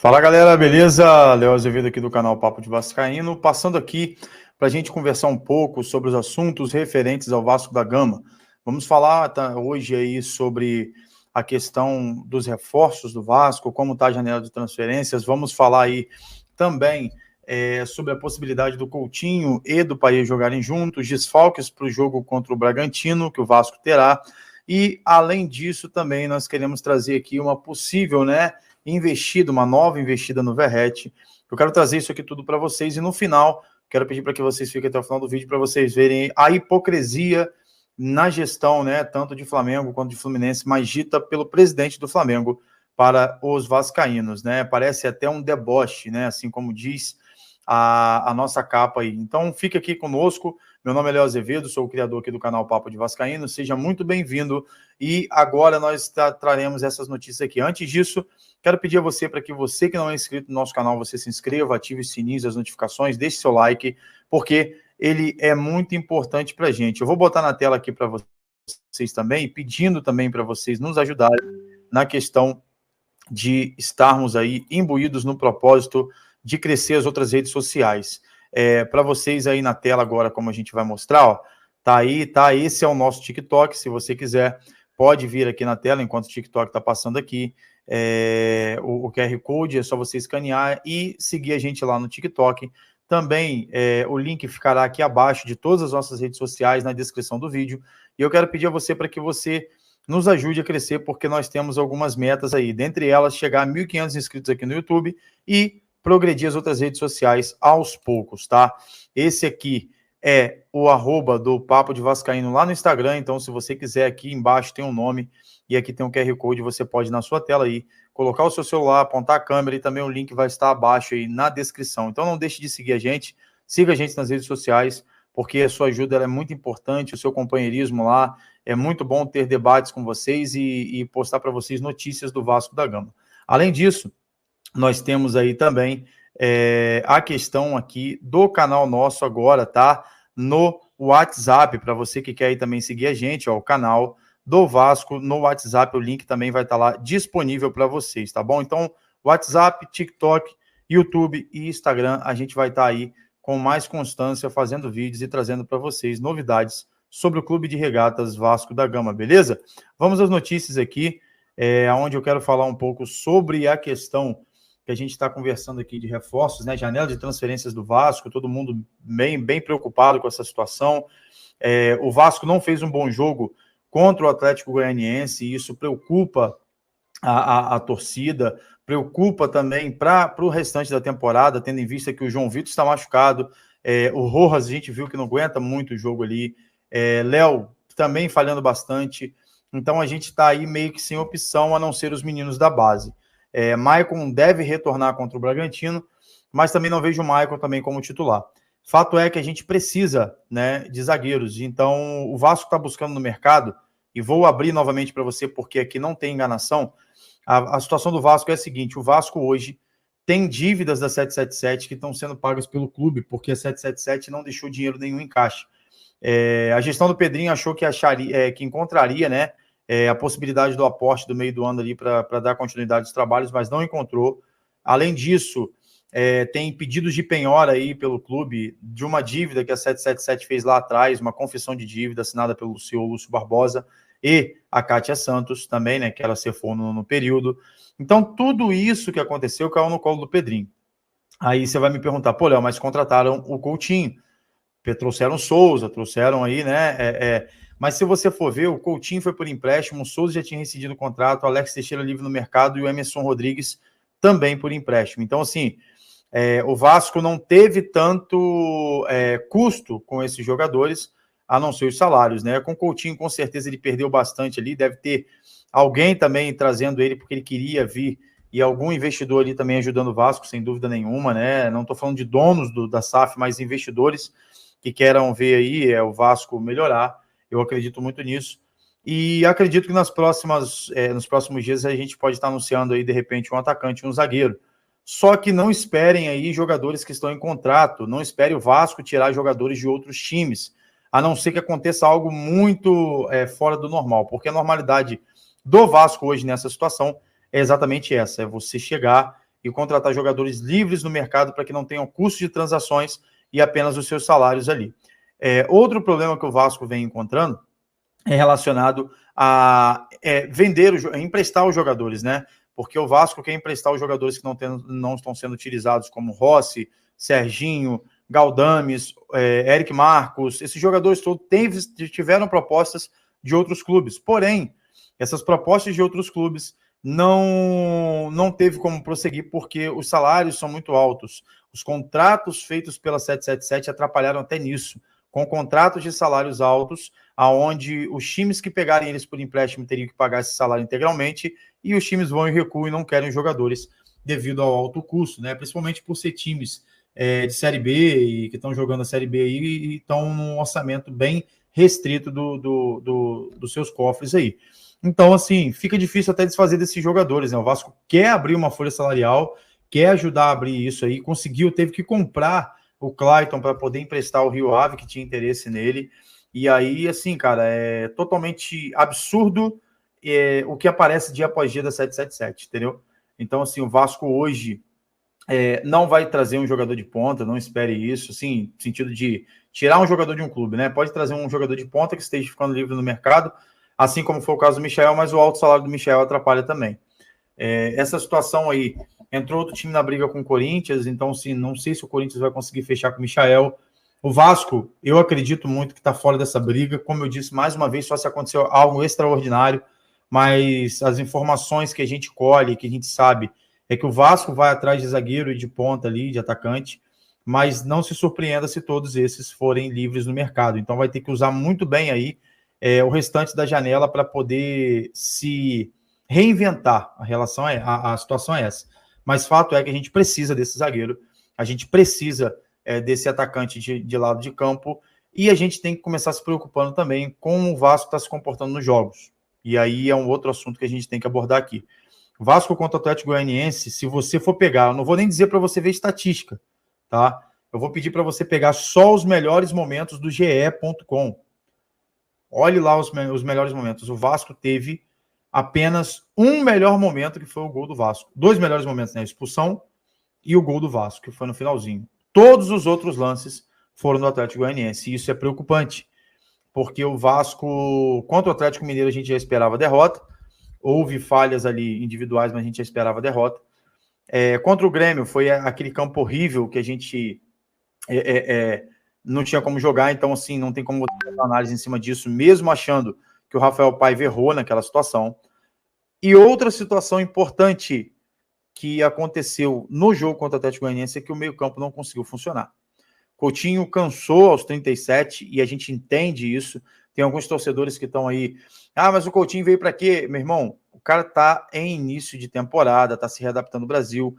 Fala galera, beleza? Léo Azevedo aqui do canal Papo de Vascaíno, passando aqui para a gente conversar um pouco sobre os assuntos referentes ao Vasco da Gama. Vamos falar hoje aí sobre a questão dos reforços do Vasco, como está a janela de transferências. Vamos falar aí também sobre a possibilidade do Coutinho e do Paê jogarem juntos, desfalques para o jogo contra o Bragantino, que o Vasco terá. E, além disso, também nós queremos trazer aqui uma possível, uma nova investida no Verratti. Eu quero trazer isso aqui tudo para vocês e no final, quero pedir para que vocês fiquem até o final do vídeo para vocês verem a hipocrisia na gestão, tanto de Flamengo quanto de Fluminense, mas dita pelo presidente do Flamengo para os vascaínos, Parece até um deboche, assim como diz a nossa capa aí. Então, fique aqui conosco. Meu nome é Léo Azevedo, sou o criador aqui do canal Papo de Vascaíno. Seja muito bem-vindo. E agora nós traremos essas notícias aqui. Antes disso, quero pedir a você para que você que não é inscrito no nosso canal, você se inscreva, ative os sininhos, as notificações, deixe seu like, porque ele é muito importante para a gente. Eu vou botar na tela aqui para vocês também, pedindo também para vocês nos ajudarem na questão de estarmos aí imbuídos no propósito de crescer as outras redes sociais. Para vocês aí na tela agora, como a gente vai mostrar, ó, tá aí, tá? Esse é o nosso TikTok. Se você quiser, pode vir aqui na tela enquanto o TikTok está passando aqui. O QR Code é só você escanear e seguir a gente lá no TikTok. Também o link ficará aqui abaixo de todas as nossas redes sociais na descrição do vídeo. E eu quero pedir a você para que você nos ajude a crescer, porque nós temos algumas metas aí. Dentre elas, chegar a 1.500 inscritos aqui no YouTube e progredir as outras redes sociais aos poucos, tá? Esse aqui é o @ do Papo de Vascaíno lá no Instagram, então se você quiser, aqui embaixo tem um nome e aqui tem um QR Code, você pode na sua tela aí, colocar o seu celular, apontar a câmera e também o link vai estar abaixo aí na descrição. Então não deixe de seguir a gente, siga a gente nas redes sociais, porque a sua ajuda ela é muito importante, o seu companheirismo lá, é muito bom ter debates com vocês e postar para vocês notícias do Vasco da Gama. Além disso, nós temos aí também a questão aqui do canal nosso agora, tá? No WhatsApp, para você que quer aí também seguir a gente, ó, o canal do Vasco no WhatsApp, o link também vai estar lá disponível para vocês, tá bom? Então, WhatsApp, TikTok, YouTube e Instagram, a gente vai estar aí com mais constância fazendo vídeos e trazendo para vocês novidades sobre o Clube de Regatas Vasco da Gama, beleza? Vamos às notícias aqui, onde eu quero falar um pouco sobre a questão que a gente está conversando aqui de reforços, janela de transferências do Vasco, todo mundo bem preocupado com essa situação. O Vasco não fez um bom jogo contra o Atlético Goianiense, e isso preocupa a torcida, preocupa também para o restante da temporada, tendo em vista que o João Vitor está machucado, o Rojas a gente viu que não aguenta muito o jogo ali, Léo também falhando bastante, então a gente está aí meio que sem opção, a não ser os meninos da base. Maicon deve retornar contra o Bragantino, mas também não vejo o Maicon também como titular. Fato é que a gente precisa, de zagueiros, então o Vasco está buscando no mercado, e vou abrir novamente para você, porque aqui não tem enganação. A situação do Vasco é a seguinte: o Vasco hoje tem dívidas da 777 que estão sendo pagas pelo clube, porque a 777 não deixou dinheiro nenhum em caixa. A gestão do Pedrinho achou que que encontraria, a possibilidade do aporte do meio do ano ali para dar continuidade aos trabalhos, mas não encontrou. Além disso, tem pedidos de penhora aí pelo clube de uma dívida que a 777 fez lá atrás, uma confissão de dívida assinada pelo senhor Lúcio Barbosa e a Kátia Santos também, que ela cefou no período. Então, tudo isso que aconteceu caiu no colo do Pedrinho. Aí você vai me perguntar, pô, Léo, mas contrataram o Coutinho, trouxeram o Souza, trouxeram aí, mas se você for ver, o Coutinho foi por empréstimo, o Souza já tinha rescindido o contrato, o Alex Teixeira livre no mercado e o Emerson Rodrigues também por empréstimo. Então, assim, o Vasco não teve tanto custo com esses jogadores, a não ser os salários, Com o Coutinho, com certeza, ele perdeu bastante ali, deve ter alguém também trazendo ele porque ele queria vir, e algum investidor ali também ajudando o Vasco, sem dúvida nenhuma, Não estou falando de donos da SAF, mas investidores que queiram ver aí o Vasco melhorar. Eu acredito muito nisso. E acredito que nos próximos dias a gente pode estar anunciando aí, de repente, um atacante e um zagueiro. Só que não esperem aí jogadores que estão em contrato, não espere o Vasco tirar jogadores de outros times, a não ser que aconteça algo muito fora do normal, porque a normalidade do Vasco hoje nessa situação é exatamente essa, é você chegar e contratar jogadores livres no mercado para que não tenham custo de transações e apenas os seus salários ali. Outro problema que o Vasco vem encontrando é relacionado a emprestar os jogadores, né? Porque o Vasco quer emprestar os jogadores que não estão sendo utilizados, como Rossi, Serginho, Galdames, Eric Marcos. Esses jogadores todos tiveram propostas de outros clubes. Porém, essas propostas de outros clubes não teve como prosseguir porque os salários são muito altos. Os contratos feitos pela 777 atrapalharam até nisso, com contratos de salários altos, aonde os times que pegarem eles por empréstimo teriam que pagar esse salário integralmente, e os times vão e recuam e não querem jogadores devido ao alto custo, né? Principalmente por ser times de Série B e que estão jogando a Série B aí e estão num orçamento bem restrito dos seus cofres aí. Então, assim, fica difícil até desfazer desses jogadores, né? O Vasco quer abrir uma folha salarial, quer ajudar a abrir isso aí, teve que comprar o Clayton para poder emprestar o Rio Ave, que tinha interesse nele. E aí, assim, cara, é totalmente absurdo o que aparece dia após dia da 777, entendeu? Então, assim, o Vasco hoje não vai trazer um jogador de ponta, não espere isso, assim, no sentido de tirar um jogador de um clube, né? Pode trazer um jogador de ponta que esteja ficando livre no mercado, assim como foi o caso do Michael, mas o alto salário do Michael atrapalha também. Essa situação aí, entrou outro time na briga com o Corinthians, então, assim, não sei se o Corinthians vai conseguir fechar com o Michael. O Vasco, eu acredito muito que está fora dessa briga, como eu disse, mais uma vez, só se aconteceu algo extraordinário, mas as informações que a gente colhe, que a gente sabe, é que o Vasco vai atrás de zagueiro e de ponta ali, de atacante, mas não se surpreenda se todos esses forem livres no mercado. Então vai ter que usar muito bem aí o restante da janela para poder se reinventar. A situação é essa. Mas fato é que a gente precisa desse zagueiro, a gente precisa desse atacante de lado de campo, e a gente tem que começar se preocupando também com o Vasco está se comportando nos jogos. E aí é um outro assunto que a gente tem que abordar aqui. Vasco contra o Atlético Goianiense, se você for pegar, eu não vou nem dizer para você ver estatística, tá? Eu vou pedir para você pegar só os melhores momentos do ge.com. Olhe lá os melhores momentos. O Vasco teve apenas um melhor momento, que foi o gol do Vasco. Dois melhores momentos, né? A expulsão e o gol do Vasco, que foi no finalzinho. Todos os outros lances foram do Atlético Goianiense. E isso é preocupante, porque o Vasco, contra o Atlético Mineiro, a gente já esperava a derrota. Houve falhas ali individuais, mas a gente já esperava a derrota. Contra o Grêmio, foi aquele campo horrível que a gente não tinha como jogar, então, assim, não tem como botar análise em cima disso, mesmo achando que o Rafael Paiva errou naquela situação. E outra situação importante que aconteceu no jogo contra o Atlético Goianiense é que o meio-campo não conseguiu funcionar. Coutinho cansou aos 37 e a gente entende isso. Tem alguns torcedores que estão aí, mas o Coutinho veio para quê? Meu irmão, o cara tá em início de temporada, tá se readaptando no Brasil,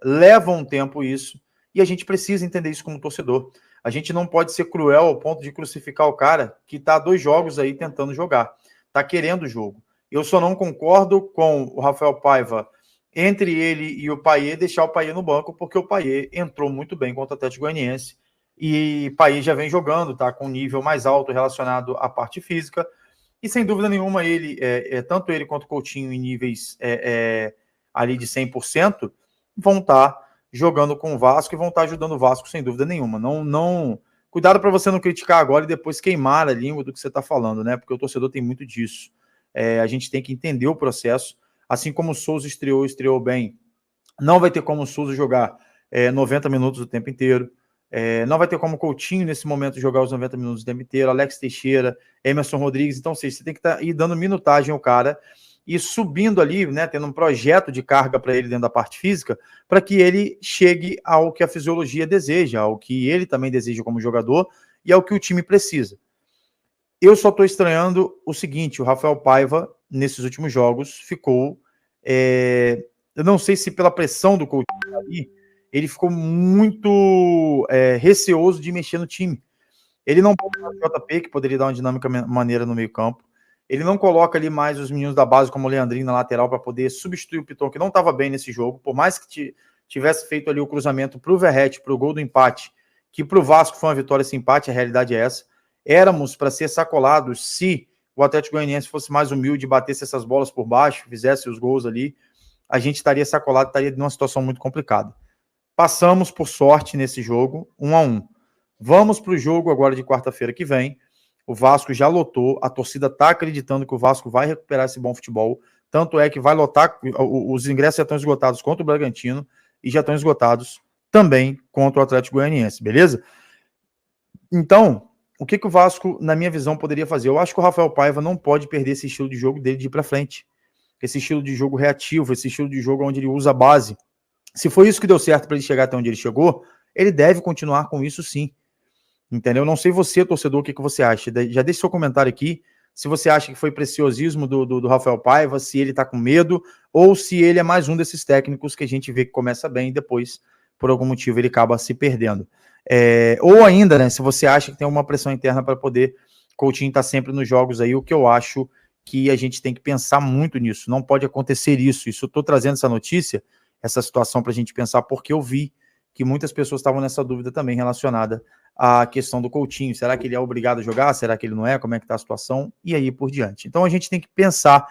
leva um tempo isso, e a gente precisa entender isso como torcedor. A gente não pode ser cruel ao ponto de crucificar o cara que tá 2 jogos aí tentando jogar, tá querendo o jogo. Eu só não concordo com o Rafael Paiva, entre ele e o Payet, deixar o Payet no banco, porque o Payet entrou muito bem contra o Atlético Goianiense, e Payet já vem jogando, tá com um nível mais alto relacionado à parte física, e sem dúvida nenhuma ele, tanto ele quanto o Coutinho em níveis ali de 100%, vão estar jogando com o Vasco e vão estar ajudando o Vasco sem dúvida nenhuma. Cuidado para você não criticar agora e depois queimar a língua do que você está falando, né? Porque o torcedor tem muito disso. A gente tem que entender o processo, assim como o Souza estreou bem, não vai ter como o Souza jogar 90 minutos o tempo inteiro. Não vai ter como o Coutinho, nesse momento, jogar os 90 minutos o tempo inteiro, Alex Teixeira, Emerson Rodrigues. Então, você tem que ir dando minutagem ao cara e subindo ali, né, tendo um projeto de carga para ele dentro da parte física, para que ele chegue ao que a fisiologia deseja, ao que ele também deseja como jogador e ao que o time precisa. Eu só estou estranhando o seguinte: o Rafael Paiva, nesses últimos jogos, ficou... eu não sei se pela pressão do Coutinho ali, ele ficou muito receoso de mexer no time. Ele não coloca o JP, que poderia dar uma dinâmica maneira no meio campo. Ele não coloca ali mais os meninos da base, como o Leandrinho na lateral, para poder substituir o Piton, que não estava bem nesse jogo. Por mais que tivesse feito ali o cruzamento para o Verratti, para o gol do empate, que para o Vasco foi uma vitória esse empate, a realidade é essa. Éramos para ser sacolados se o Atlético Goianiense fosse mais humilde, batesse essas bolas por baixo, fizesse os gols ali. a gente estaria sacolado, estaria numa situação muito complicada. Passamos, por sorte, nesse jogo, 1-1. Vamos para o jogo agora de quarta-feira que vem. O Vasco já lotou, a torcida está acreditando que o Vasco vai recuperar esse bom futebol, tanto é que vai lotar, os ingressos já estão esgotados contra o Bragantino e já estão esgotados também contra o Atlético Goianiense, beleza? Então, o que o Vasco, na minha visão, poderia fazer? Eu acho que o Rafael Paiva não pode perder esse estilo de jogo dele de ir para frente, esse estilo de jogo reativo, esse estilo de jogo onde ele usa a base. Se foi isso que deu certo para ele chegar até onde ele chegou, ele deve continuar com isso sim. Entendeu? Não sei você, torcedor, o que você acha. Já deixe seu comentário aqui, se você acha que foi preciosismo do Rafael Paiva, se ele tá com medo, ou se ele é mais um desses técnicos que a gente vê que começa bem e depois, por algum motivo, ele acaba se perdendo. Ou ainda, né, se você acha que tem uma pressão interna para poder Coutinho estar sempre nos jogos aí, o que eu acho que a gente tem que pensar muito nisso. Não pode acontecer isso. Eu estou trazendo essa notícia, essa situação para a gente pensar, porque eu vi que muitas pessoas estavam nessa dúvida também relacionada à questão do Coutinho. Será que ele é obrigado a jogar? Será que ele não é? Como é que está a situação? E aí por diante. Então a gente tem que pensar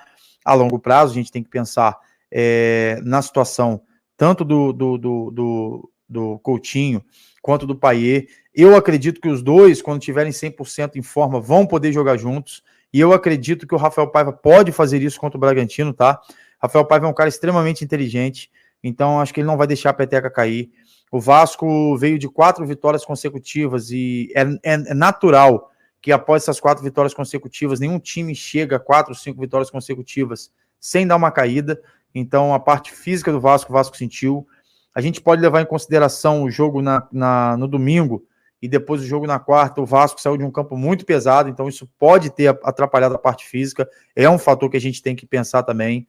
a longo prazo, a gente tem que pensar na situação tanto do Coutinho quanto do Payet. Eu acredito que os dois, quando tiverem 100% em forma, vão poder jogar juntos. E eu acredito que o Rafael Paiva pode fazer isso contra o Bragantino, tá? Rafael Paiva é um cara extremamente inteligente, então acho que ele não vai deixar a peteca cair. O Vasco veio de 4 vitórias consecutivas e é natural que após essas 4 vitórias consecutivas, nenhum time chega a 4 ou 5 vitórias consecutivas sem dar uma caída. Então a parte física do Vasco, o Vasco sentiu. A gente pode levar em consideração o jogo no domingo e depois o jogo na quarta. O Vasco saiu de um campo muito pesado, então isso pode ter atrapalhado a parte física. É um fator que a gente tem que pensar também.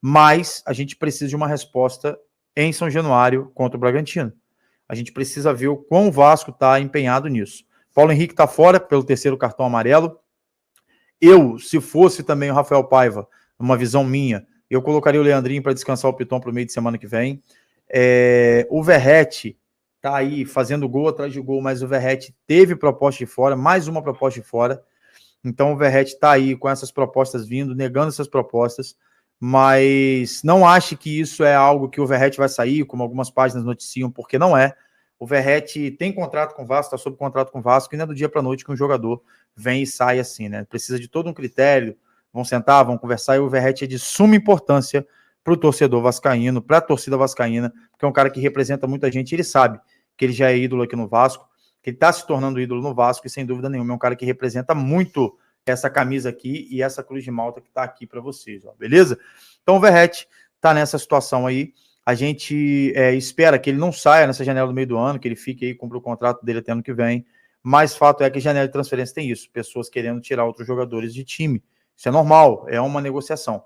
Mas a gente precisa de uma resposta em São Januário contra o Bragantino. A gente precisa ver o quão o Vasco está empenhado nisso. Paulo Henrique está fora pelo 3º cartão amarelo. Eu, se fosse também o Rafael Paiva, uma visão minha, eu colocaria o Leandrinho para descansar o Piton para o meio de semana que vem. O Verratti está aí fazendo gol atrás de gol, mas o Verratti teve proposta de fora, mais uma proposta de fora. Então o Verratti está aí com essas propostas vindo, negando essas propostas. Mas não ache que isso é algo que o Verratti vai sair, como algumas páginas noticiam, porque não é. O Verratti tem contrato com o Vasco, está sob contrato com o Vasco, e não é do dia para a noite que um jogador vem e sai assim, né? Precisa de todo um critério, vão sentar, vão conversar, e o Verratti é de suma importância para o torcedor vascaíno, para a torcida vascaína, porque é um cara que representa muita gente, ele sabe que ele já é ídolo aqui no Vasco, que ele está se tornando ídolo no Vasco, e sem dúvida nenhuma é um cara que representa muito essa camisa aqui e essa cruz de malta que está aqui para vocês, ó, beleza? Então o Verratti está nessa situação aí, a gente espera que ele não saia nessa janela do meio do ano, que ele fique aí, cumpra o contrato dele até ano que vem, mas fato é que a janela de transferência tem isso, pessoas querendo tirar outros jogadores de time, isso é normal, é uma negociação.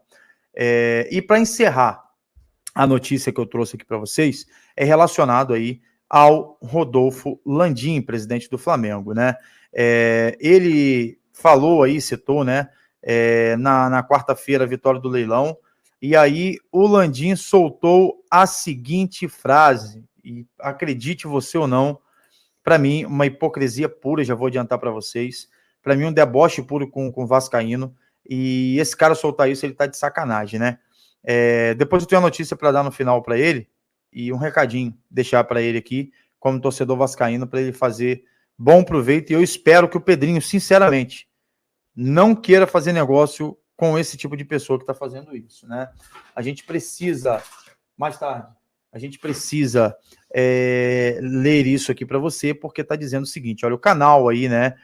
E para encerrar a notícia que eu trouxe aqui para vocês, é relacionado aí ao Rodolfo Landim, presidente do Flamengo, né? Ele falou aí, citou, né, na quarta-feira, a vitória do leilão, e aí o Landim soltou a seguinte frase, e acredite você ou não, para mim, uma hipocrisia pura, já vou adiantar para vocês, para mim um deboche puro com o vascaíno, e esse cara soltar isso, ele tá de sacanagem, né? Depois eu tenho uma notícia para dar no final para ele, e um recadinho, deixar para ele aqui, como torcedor vascaíno, para ele fazer bom proveito, e eu espero que o Pedrinho, sinceramente, não queira fazer negócio com esse tipo de pessoa que está fazendo isso, né? A gente precisa, mais tarde, a gente precisa ler isso aqui para você, porque está dizendo o seguinte, olha, o canal aí, né,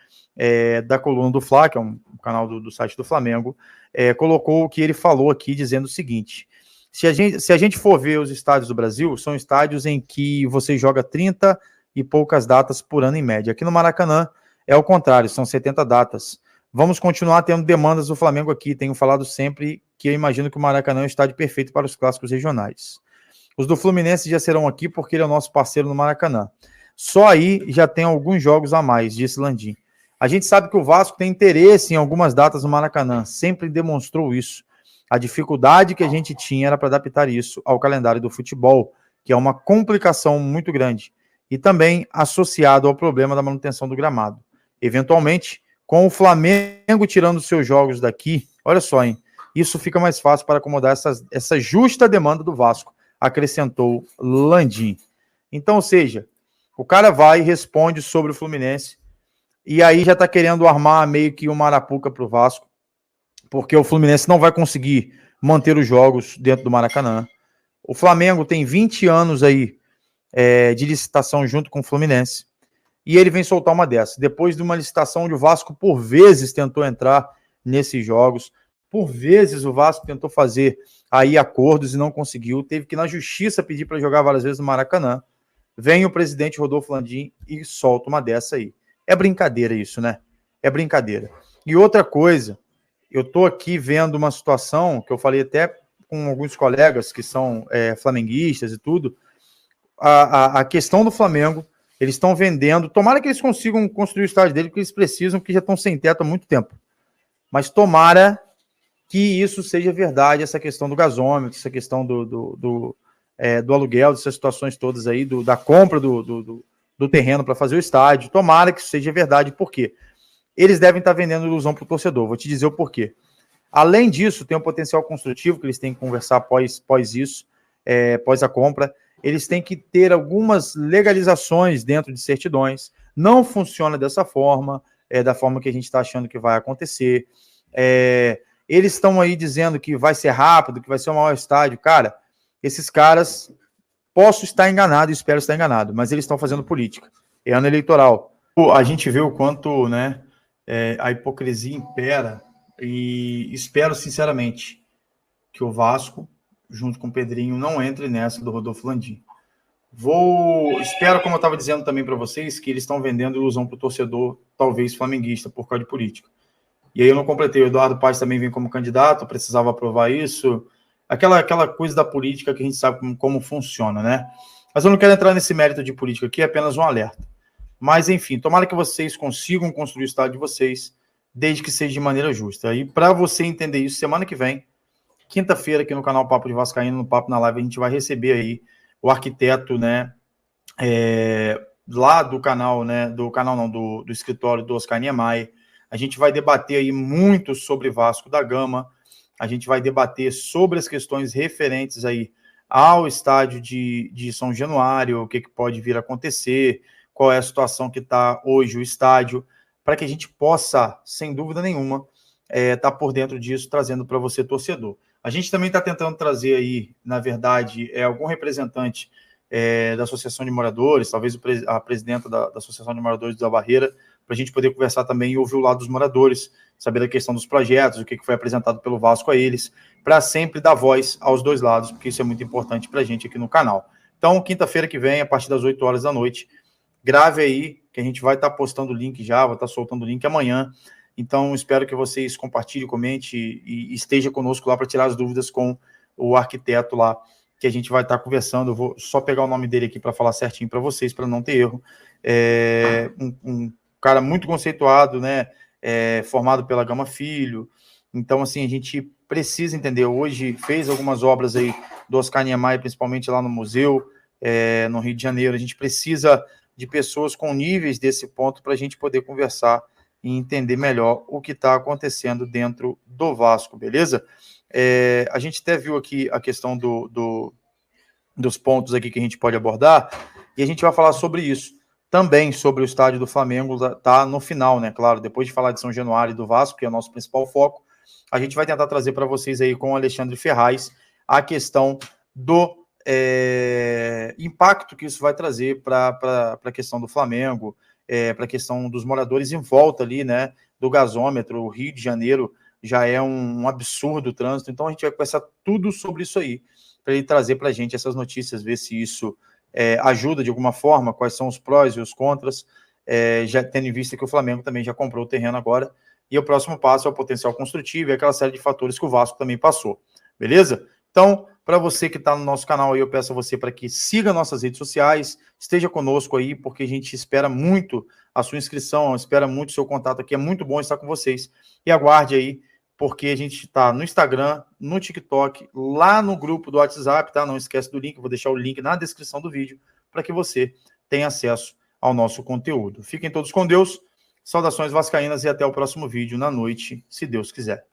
da Coluna do Fla, que é um canal do site do Flamengo, colocou o que ele falou aqui, dizendo o seguinte, se a gente for ver os estádios do Brasil, são estádios em que você joga 30 e poucas datas por ano em média. Aqui no Maracanã é o contrário, são 70 datas. Vamos continuar tendo demandas do Flamengo aqui. Tenho falado sempre que eu imagino que o Maracanã é o estádio perfeito para os clássicos regionais. Os do Fluminense já serão aqui porque ele é o nosso parceiro no Maracanã. Só aí já tem alguns jogos a mais, disse Landim. A gente sabe que o Vasco tem interesse em algumas datas no Maracanã, sempre demonstrou isso. A dificuldade que a gente tinha era para adaptar isso ao calendário do futebol, que é uma complicação muito grande, e também associado ao problema da manutenção do gramado. Eventualmente, com o Flamengo tirando seus jogos daqui, olha só, hein? isso fica mais fácil para acomodar essa justa demanda do Vasco, acrescentou Landim. Então, ou seja, o cara vai e responde sobre o Fluminense, e aí já está querendo armar meio que uma arapuca para o Vasco, porque o Fluminense não vai conseguir manter os jogos dentro do Maracanã. O Flamengo tem 20 anos aí de licitação junto com o Fluminense, e ele vem soltar uma dessa. Depois de uma licitação onde o Vasco, por vezes, tentou entrar nesses jogos, por vezes o Vasco tentou fazer aí acordos e não conseguiu, teve que ir na justiça pedir para jogar várias vezes no Maracanã. Vem o presidente Rodolfo Landim e solta uma dessa aí. É brincadeira isso, né? É brincadeira. E outra coisa, eu tô aqui vendo uma situação que eu falei até com alguns colegas que são flamenguistas e tudo, a questão do Flamengo, eles estão vendendo, tomara que eles consigam construir o estádio dele, porque eles precisam, porque já estão sem teto há muito tempo. Mas tomara que isso seja verdade, essa questão do gasômetro, essa questão do aluguel, dessas situações todas aí, da compra do terreno para fazer o estádio. Tomara que isso seja verdade, por quê? Eles devem estar vendendo ilusão para o torcedor. Vou te dizer o porquê. Além disso, tem um potencial construtivo que eles têm que conversar após isso, após a compra. Eles têm que ter algumas legalizações dentro de certidões. Não funciona dessa forma, da forma que a gente está achando que vai acontecer. Eles estão aí dizendo que vai ser rápido, que vai ser o maior estádio. Cara, esses caras, posso estar enganado, espero estar enganado, mas eles estão fazendo política. É ano eleitoral. A gente vê o quanto, né, a hipocrisia impera, e espero sinceramente que o Vasco, junto com o Pedrinho, não entre nessa do Rodolfo Landim. Espero, como eu estava dizendo também para vocês, que eles estão vendendo ilusão para o torcedor, talvez flamenguista, por causa de política. E aí eu não completei, o Eduardo Paes também vem como candidato, precisava aprovar isso, aquela coisa da política que a gente sabe como funciona, né? Mas eu não quero entrar nesse mérito de política aqui, é apenas um alerta. Mas, enfim, tomara que vocês consigam construir o estádio de vocês, desde que seja de maneira justa. E para você entender isso, semana que vem, quinta-feira, aqui no canal Papo de Vascaíno, no Papo na Live, a gente vai receber aí o arquiteto, né, lá do canal, né, do escritório do Oscar Niemeyer. A gente vai debater aí muito sobre Vasco da Gama, a gente vai debater sobre as questões referentes aí ao estádio de São Januário, o que pode vir a acontecer, qual é a situação que está hoje o estádio, para que a gente possa, sem dúvida nenhuma, estar por dentro disso, trazendo para você, torcedor. A gente também está tentando trazer aí, na verdade, algum representante da Associação de Moradores, talvez a presidenta da Associação de Moradores da Barreira, para a gente poder conversar também e ouvir o lado dos moradores, saber da questão dos projetos, o que foi apresentado pelo Vasco a eles, para sempre dar voz aos dois lados, porque isso é muito importante para a gente aqui no canal. Então, quinta-feira que vem, a partir das 8 horas da noite, grave aí, que a gente vai estar postando o link já, vai estar soltando o link amanhã. Então, espero que vocês compartilhem, comente e esteja conosco lá para tirar as dúvidas com o arquiteto lá, que a gente vai estar conversando. Eu vou só pegar o nome dele aqui para falar certinho para vocês, para não ter erro. Um cara muito conceituado, né? Formado pela Gama Filho. Então, assim, a gente precisa entender. Hoje fez algumas obras aí do Oscar Niemeyer, principalmente lá no museu, no Rio de Janeiro. A gente precisa de pessoas com níveis desse ponto para a gente poder conversar e entender melhor o que está acontecendo dentro do Vasco, beleza? A gente até viu aqui a questão dos pontos aqui que a gente pode abordar, e a gente vai falar sobre isso. Também sobre o estádio do Flamengo, tá no final, né? Claro, depois de falar de São Januário e do Vasco, que é o nosso principal foco, a gente vai tentar trazer para vocês aí com o Alexandre Ferraz a questão do impacto que isso vai trazer para a questão do Flamengo, para a questão dos moradores em volta ali, né, do gasômetro. O Rio de Janeiro já é um absurdo o trânsito, então a gente vai conversar tudo sobre isso aí, para ele trazer para a gente essas notícias, ver se isso ajuda de alguma forma, quais são os prós e os contras, já tendo em vista que o Flamengo também já comprou o terreno agora, e o próximo passo é o potencial construtivo e aquela série de fatores que o Vasco também passou, beleza? Então, para você que está no nosso canal aí, eu peço a você para que siga nossas redes sociais, esteja conosco aí, porque a gente espera muito a sua inscrição, espera muito o seu contato aqui, é muito bom estar com vocês, e aguarde aí, porque a gente está no Instagram, no TikTok, lá no grupo do WhatsApp, tá? Não esquece do link, vou deixar o link na descrição do vídeo, para que você tenha acesso ao nosso conteúdo. Fiquem todos com Deus, saudações vascaínas e até o próximo vídeo na noite, se Deus quiser.